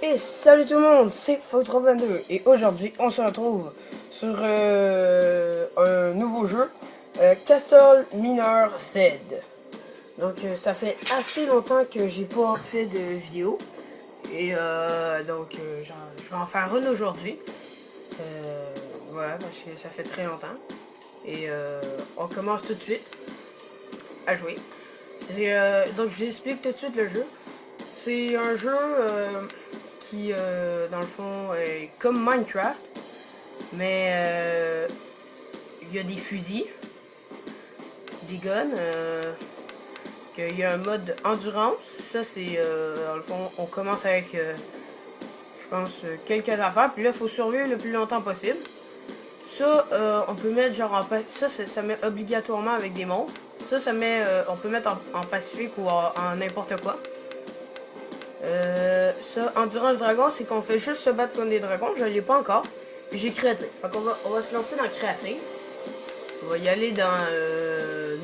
Et salut tout le monde, c'est Fox322 et aujourd'hui on se retrouve sur un nouveau jeu, Castle Mineur Z. Donc ça fait assez longtemps que j'ai pas fait de vidéo et je vais en faire une aujourd'hui. Voilà, parce que ça fait très longtemps. Et on commence tout de suite à jouer. Donc je vous explique tout de suite le jeu. C'est un jeu qui, dans le fond, est comme Minecraft, mais il y a des fusils, des guns, il y a un mode endurance. Ça, c'est, dans le fond, on commence avec, je pense, quelques affaires, puis là, il faut survivre le plus longtemps possible. Ça, on peut mettre genre ça met obligatoirement avec des monstres. Ça met, on peut mettre en pacifique ou en n'importe quoi. Ça, Endurance Dragon, c'est qu'on fait juste se battre contre des dragons. Je l'ai pas encore. Puis j'ai créatif. Fait qu'on va se lancer dans créatif. On va y aller dans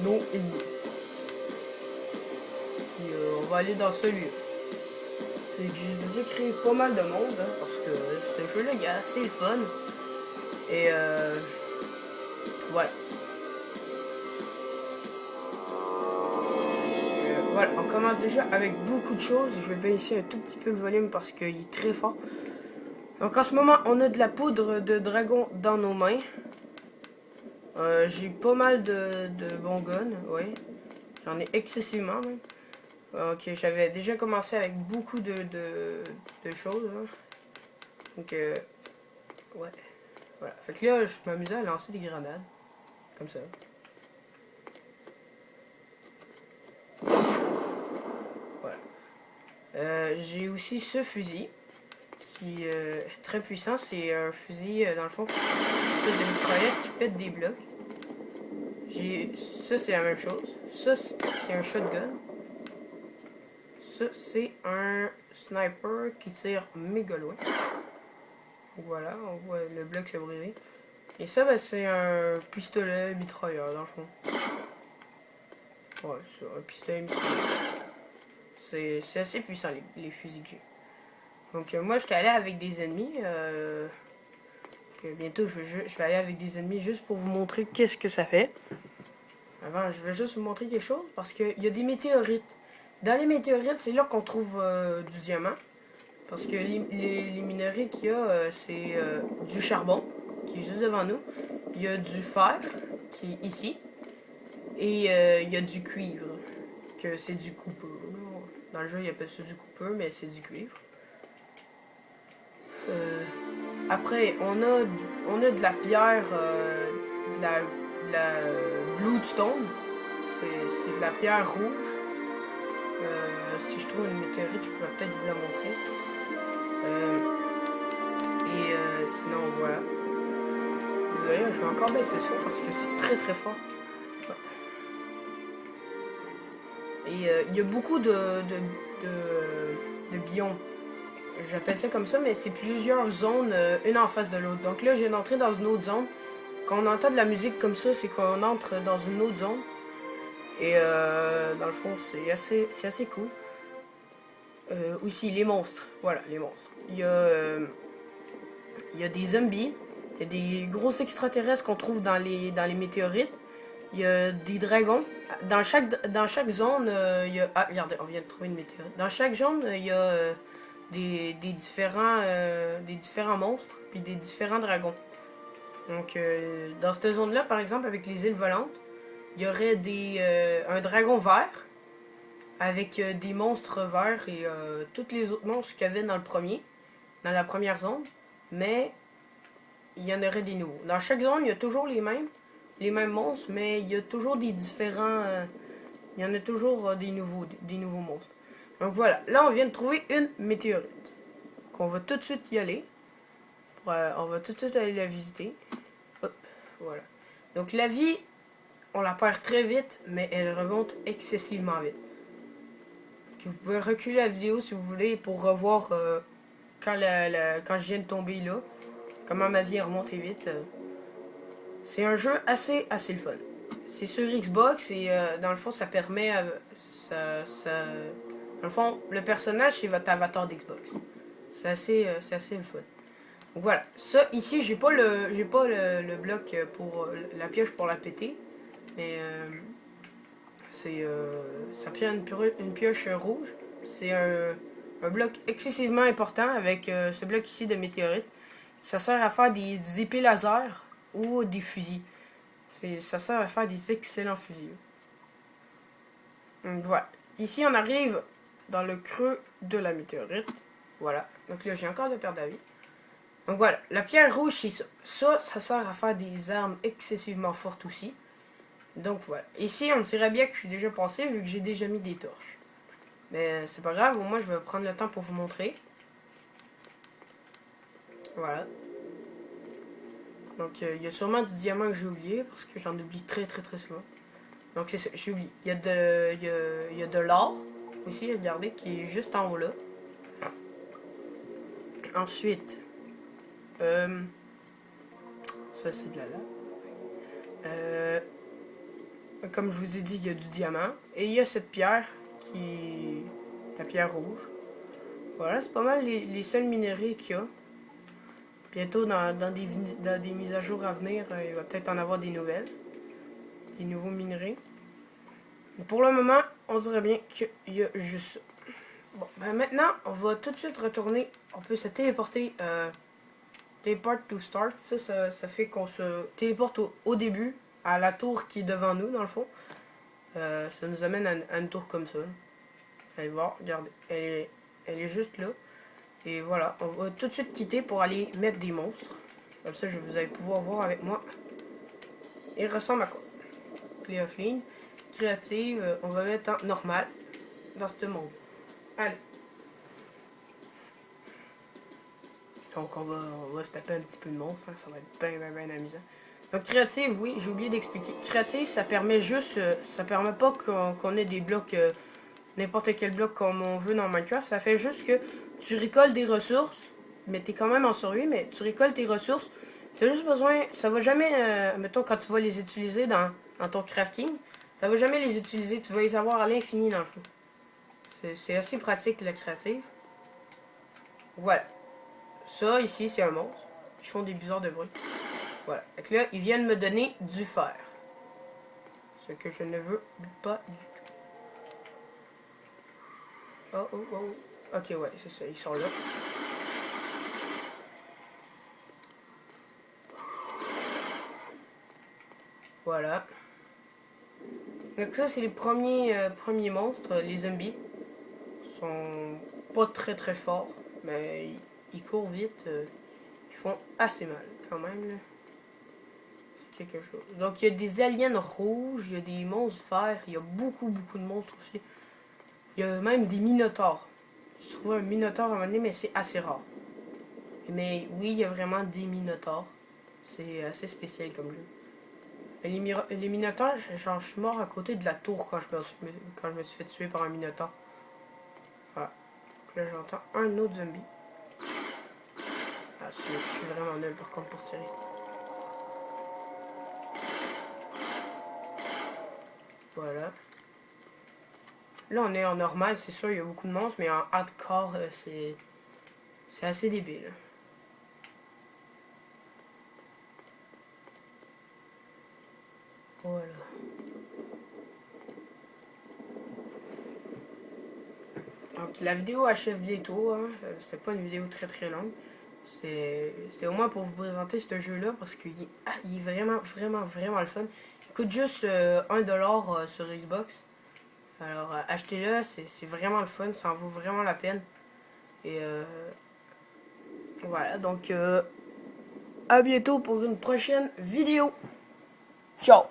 nos ennemis. Puis on va aller dans celui-là. J'ai créé pas mal de monde, hein, parce que ce jeu-là, il est assez le fun. Et voilà. Voilà, on commence déjà avec beaucoup de choses. Je vais baisser un tout petit peu le volume parce qu'il est très fort. Donc en ce moment, on a de la poudre de dragon dans nos mains. J'ai pas mal de bons guns, oui. J'en ai excessivement même. Ok, j'avais déjà commencé avec beaucoup de choses. Hein. Donc, ouais. Voilà. Fait que là, je m'amusais à lancer des grenades. Comme ça. Voilà. J'ai aussi ce fusil. Qui est très puissant. C'est un fusil, dans le fond, une espèce de mitraillette qui pète des blocs. Ça, c'est la même chose. Ça, c'est un shotgun. Ça, c'est un sniper qui tire méga loin. Voilà, on voit le bloc se briser. Et ça, ben, c'est un pistolet mitrailleur, dans le fond. Ouais, c'est un pistolet mitrailleur. C'est assez puissant, les fusils que j'ai. Donc, moi, j'étais allé avec des ennemis. Bientôt, je vais aller avec des ennemis juste pour vous montrer qu'est-ce que ça fait. Avant, je vais juste vous montrer quelque chose parce qu'il y a des météorites. Dans les météorites, c'est là qu'on trouve du diamant. Parce que les minerais qu'il y a, c'est du charbon, qui est juste devant nous. Il y a du fer, qui est ici. Et il y a du cuivre, que c'est du copper. Dans le jeu, ils appellent ça du copper, mais c'est du cuivre. Après, on a de la pierre, de la bluestone. C'est de la pierre rouge. Si je trouve une météorite, je pourrais peut-être vous la montrer. Sinon, voilà. Désolé, je vais encore baisser le son parce que c'est très très fort. Et il y a beaucoup de biomes. J'appelle ça comme ça, mais c'est plusieurs zones, une en face de l'autre. Donc là, je viens d'entrer dans une autre zone. Quand on entend de la musique comme ça, c'est qu'on entre dans une autre zone. Et dans le fond, c'est assez cool. Aussi, les monstres. Voilà, les monstres. Il y a des zombies. Il y a des gros extraterrestres qu'on trouve dans les météorites. Il y a des dragons. Dans chaque zone, il y a... Ah, regardez, on vient de trouver une météorite. Dans chaque zone, il y a des différents monstres, puis des différents dragons. Donc, dans cette zone-là, par exemple, avec les îles volantes, il y aurait un dragon vert, avec des monstres verts et tous les autres monstres qu'il y avait dans la première zone, mais il y en aurait des nouveaux. Dans chaque zone, il y a toujours les mêmes monstres, mais il y a toujours des différents... il y en a toujours des nouveaux monstres. Donc voilà, là on vient de trouver une météorite. Donc on va tout de suite y aller. On va tout de suite aller la visiter. Hop, voilà. Donc la vie, on la perd très vite, mais elle remonte excessivement vite. Donc, vous pouvez reculer la vidéo si vous voulez pour revoir quand je viens de tomber là. Comment ma vie a remonté vite. C'est un jeu assez le fun. C'est sur Xbox et dans le fond ça permet dans le fond le personnage c'est votre avatar d'Xbox. c'est assez le fun. Donc voilà, ça ici j'ai pas le bloc pour la pioche pour la péter, mais ça prend une pioche rouge. C'est un bloc excessivement important avec ce bloc ici de météorite. Ça sert à faire des épées laser ou des fusils. Ça sert à faire des excellents fusils. Donc voilà. Ici on arrive dans le creux de la météorite. Voilà. Donc là j'ai encore de perdre la vie. Donc voilà, la pierre rouge c'est ça. Ça sert à faire des armes excessivement fortes aussi. Donc voilà. Ici on dirait bien que je suis déjà passé vu que j'ai déjà mis des torches. Mais c'est pas grave, au moins je vais prendre le temps pour vous montrer. Voilà. Donc il y a sûrement du diamant que j'ai oublié parce que j'en oublie très souvent. Donc c'est ça, j'ai oublié. Il y a de l'or aussi, regardez, qui est juste en haut là. Ensuite, ça c'est de la lave. Comme je vous ai dit, il y a du diamant. Et il y a cette pierre qui est la pierre rouge. Voilà, c'est pas mal les seuls minéraux qu'il y a. Bientôt, dans des mises à jour à venir, il va peut-être en avoir des nouvelles. Des nouveaux minerais. Mais pour le moment, on dirait bien qu'il y a juste ça. Bon, ben maintenant, on va tout de suite retourner. On peut se téléporter. Teleport to start. Ça fait qu'on se téléporte au début, à la tour qui est devant nous, dans le fond. Ça nous amène à une tour comme ça. Allez voir, regardez. Elle est juste là. Et voilà, on va tout de suite quitter pour aller mettre des monstres. Comme ça, vous allez pouvoir voir avec moi. Il ressemble à quoi? Play offline. Créative, on va mettre en normal dans ce monde. Allez. Donc on va se taper un petit peu de monstres, hein. Ça va être bien amusant. Donc créative, oui, j'ai oublié d'expliquer. Créative, ça permet juste, ça permet pas qu'on ait des blocs, n'importe quel bloc comme on veut dans Minecraft. Ça fait juste que tu récoltes des ressources, mais t'es quand même en survie, mais tu récoltes tes ressources. T'as juste besoin, ça va jamais, mettons quand tu vas les utiliser dans ton crafting, ça va jamais les utiliser, tu vas les avoir à l'infini dans le fond. C'est assez pratique la créative. Voilà. Ça, ici, c'est un monstre. Ils font des bizarres de bruit. Voilà. Donc là, ils viennent me donner du fer. Ce que je ne veux pas du tout. Oh. Ok, ouais, c'est ça. Ils sont là. Voilà. Donc ça, c'est les premiers monstres. Les zombies. Ils sont pas très forts. Mais ils courent vite. Ils font assez mal, quand même, là. Quelque chose. Donc il y a des aliens rouges, il y a des monstres verts, il y a beaucoup de monstres aussi. Il y a même des minotaures. J'ai trouvé un minotaure à un moment donné, mais c'est assez rare. Mais oui, il y a vraiment des minotaures. C'est assez spécial comme jeu. Les minotaures, genre, je suis mort à côté de la tour quand je me suis fait tuer par un minotaure. Voilà. Donc là, j'entends un autre zombie. Ah, je suis vraiment nul par contre pour tirer. Voilà. Là, on est en normal, c'est sûr, il y a beaucoup de monstres, mais en hardcore, c'est assez débile. Voilà. Donc, la vidéo achève bientôt. Hein. C'était pas une vidéo très longue. C'était au moins pour vous présenter ce jeu-là parce qu'il est vraiment le fun. Il coûte juste 1$ sur Xbox. Alors, achetez-le, c'est vraiment le fun, ça en vaut vraiment la peine. Et voilà, donc à bientôt pour une prochaine vidéo. Ciao!